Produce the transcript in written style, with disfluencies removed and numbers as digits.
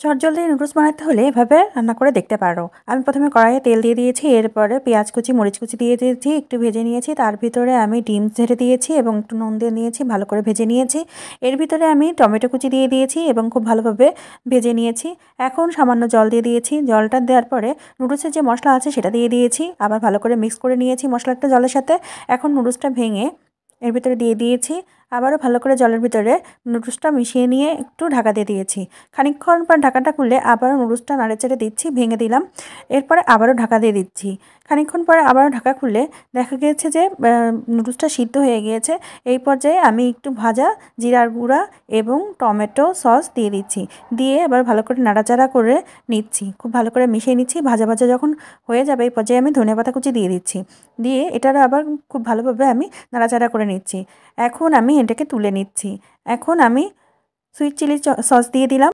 চটজলদি নুডলস বানাতে হলে এভাবে রান্না করে দেখতে পারো। আমি প্রথমে কড়াইয়ে তেল দিয়ে দিয়েছি, এরপরে পেঁয়াজ কুচি মরিচ কুচি দিয়ে দিয়েছি, একটু ভেজে নিয়েছি। তার ভিতরে আমি ডিম ঝেড়ে দিয়েছি এবং একটু নুন দিয়ে নিয়েছি, ভালো করে ভেজে নিয়েছি। এর ভিতরে আমি টমেটো কুচি দিয়ে দিয়েছি এবং খুব ভালোভাবে ভেজে নিয়েছি। এখন সামান্য জল দিয়ে দিয়েছি। জলটা দেওয়ার পরে নুডলসের যে মশলা আছে সেটা দিয়ে দিয়েছি, আবার ভালো করে মিক্স করে নিয়েছি মশলাটা জলের সাথে। এখন নুডলসটা ভেঙে এর ভিতরে দিয়ে দিয়েছি, আবারও ভালো করে জলের ভিতরে নুডলসটা মিশিয়ে নিয়ে একটু ঢাকা দিয়ে দিয়েছি। খানিকক্ষণ পর ঢাকাটা খুলে আবারও নুডলসটা নাড়েচেড়ে দিচ্ছি, ভেঙে দিলাম। এরপরে আবারও ঢাকা দিয়ে দিচ্ছি। খানিকক্ষণ পরে আবারও ঢাকা খুলে দেখা গিয়েছে যে নুডলসটা সিদ্ধ হয়ে গিয়েছে। এই পর্যায়ে আমি একটু ভাজা জিরার গুঁড়া এবং টমেটো সস দিয়ে দিচ্ছি। দিয়ে এবার ভালো করে নাড়াচাড়া করে নিচ্ছি, খুব ভালো করে মিশিয়ে নিচ্ছি। ভাজা ভাজা যখন হয়ে যাবে এই পর্যায়ে আমি ধনেপাতা কুচি দিয়ে দিচ্ছি। দিয়ে এটার আবার খুব ভালোভাবে আমি নাড়াচাড়া করে নিচ্ছি। এখন আমি এটাকে তুলে নিচ্ছি। এখন আমি সুইট চিলি সস দিয়ে দিলাম।